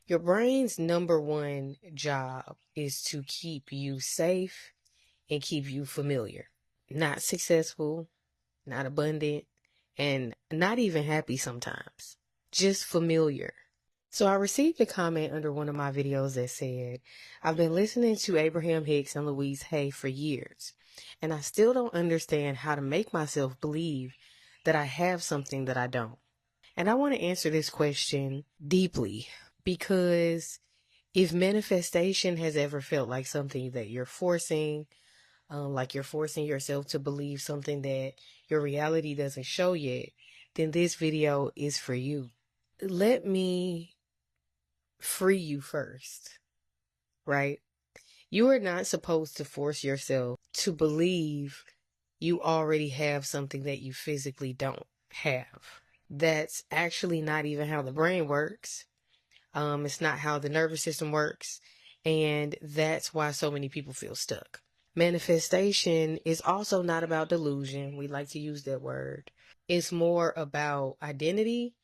Your brain's number one job is to keep you safe and keep you familiar. Not successful, not abundant, and not even happy sometimes. Just familiar. So I received a comment under one of my videos that said, I've been listening to Abraham Hicks and Louise Hay for years, and I still don't understand how to make myself believe that I have something that I don't. And I want to answer this question deeply because if manifestation has ever felt like something that you're forcing, like you're forcing yourself to believe something that your reality doesn't show yet, then this video is for you. Let me free you first, right? You are not supposed to force yourself to believe you already have something that you physically don't have. That's actually not even how the brain works. It's not how the nervous system works. And that's why so many people feel stuck. Manifestation is also not about delusion. We like to use that word. It's more about identity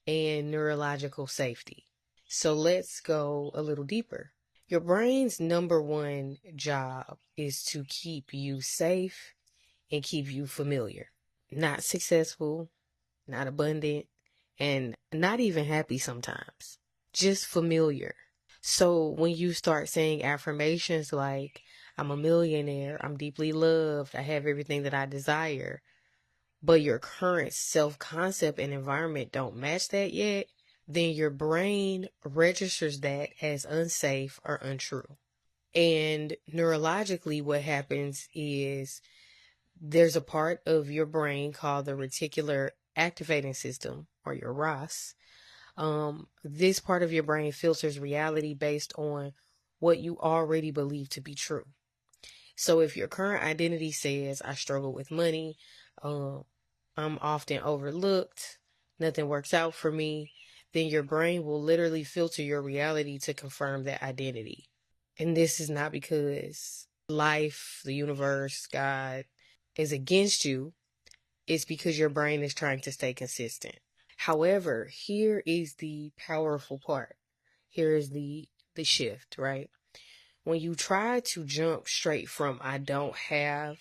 and neurological safety. So let's go a little deeper. Your brain's number one job is to keep you safe and keep you familiar. Not successful, not abundant, and not even happy sometimes. Just familiar. So when you start saying affirmations like, I'm a millionaire, I'm deeply loved, I have everything that I desire, but your current self-concept and environment don't match that yet, then your brain registers that as unsafe or untrue. And neurologically, what happens is there's a part of your brain called the reticular activating system, or your ROS. This part of your brain filters reality based on what you already believe to be true. So if your current identity says, I struggle with money, I'm often overlooked, nothing works out for me, then your brain will literally filter your reality to confirm that identity. And this is not because life, the universe, God is against you. It's because your brain is trying to stay consistent. However, here is the powerful part. Here is the shift, right? When you try to jump straight from I don't have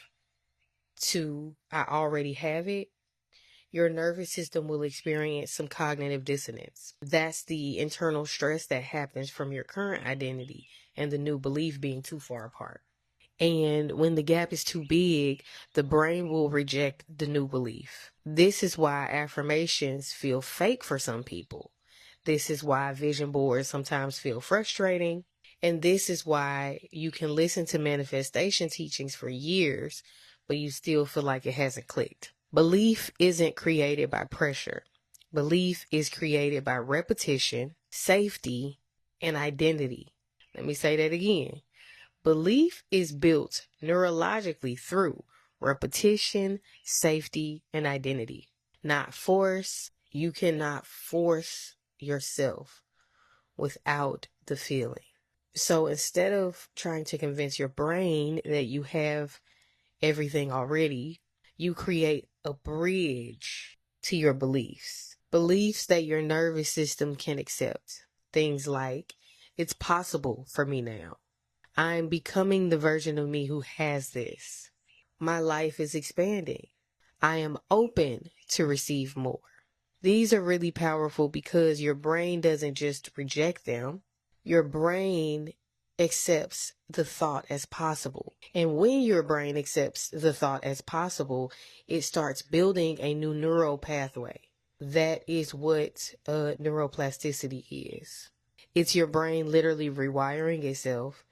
to I already have it, your nervous system will experience some cognitive dissonance. That's the internal stress that happens from your current identity and the new belief being too far apart. And when the gap is too big, the brain will reject the new belief. This is why affirmations feel fake for some people. This is why vision boards sometimes feel frustrating. And this is why you can listen to manifestation teachings for years, but you still feel like it hasn't clicked. Belief isn't created by pressure. Belief is created by repetition, safety, and identity. Let me say that again. Belief is built neurologically through repetition, safety, and identity, not force. You cannot force yourself without the feeling. So instead of trying to convince your brain that you have everything already, you create a bridge to your beliefs. Beliefs that your nervous system can accept. Things like, it's possible for me now. I'm becoming the version of me who has this. My life is expanding. I am open to receive more. These are really powerful because your brain doesn't just reject them. Your brain accepts the thought as possible. And when your brain accepts the thought as possible, it starts building a new neural pathway. That is what neuroplasticity is. It's your brain literally rewiring itself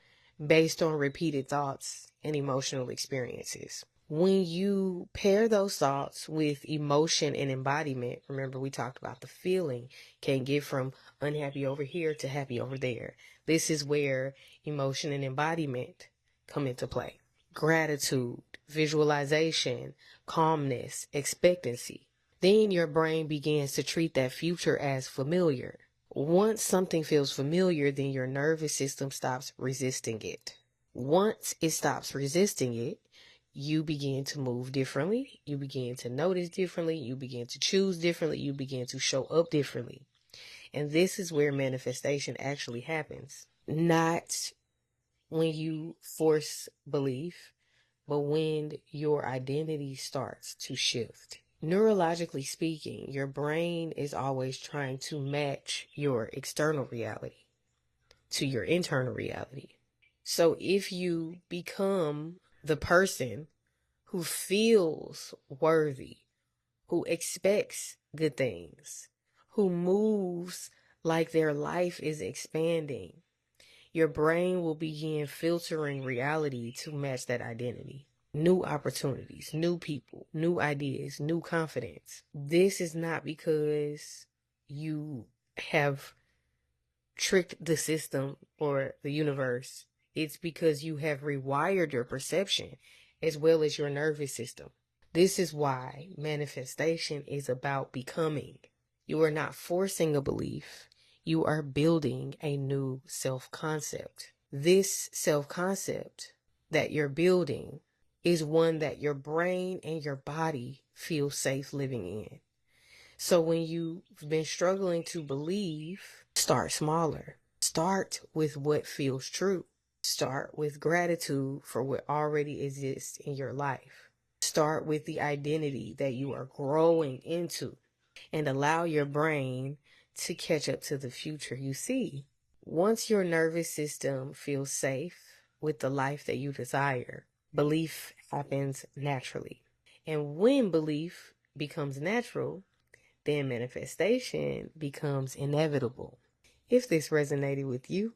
based on repeated thoughts and emotional experiences. When you pair those thoughts with emotion and embodiment, remember we talked about the feeling can get from unhappy over here to happy over there. This is where emotion and embodiment come into play. Gratitude, visualization, calmness, expectancy. Then your brain begins to treat that future as familiar. Once something feels familiar, then your nervous system stops resisting it. Once it stops resisting it, you begin to move differently. You begin to notice differently. You begin to choose differently. You begin to show up differently. And this is where manifestation actually happens. Not when you force belief, but when your identity starts to shift. Neurologically speaking, your brain is always trying to match your external reality to your internal reality. So if you become the person who feels worthy, who expects good things, who moves like their life is expanding, your brain will begin filtering reality to match that identity. New opportunities, new people, new ideas, new confidence. This is not because you have tricked the system or the universe. It's because you have rewired your perception as well as your nervous system. This is why manifestation is about becoming. You are not forcing a belief. You are building a new self-concept. This self-concept that you're building is one that your brain and your body feel safe living in. So when you've been struggling to believe, start smaller. Start with what feels true. Start with gratitude for what already exists in your life. Start with the identity that you are growing into and allow your brain to catch up to the future you see. Once your nervous system feels safe with the life that you desire, belief happens naturally. And when belief becomes natural, then manifestation becomes inevitable. If this resonated with you,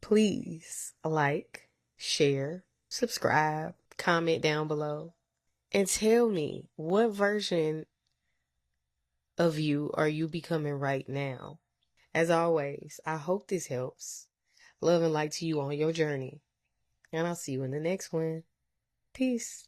please like, share, subscribe, comment down below, and tell me what version of you are you becoming right now. As always, I hope this helps. Love and light to you on your journey, and I'll see you in the next one. Peace.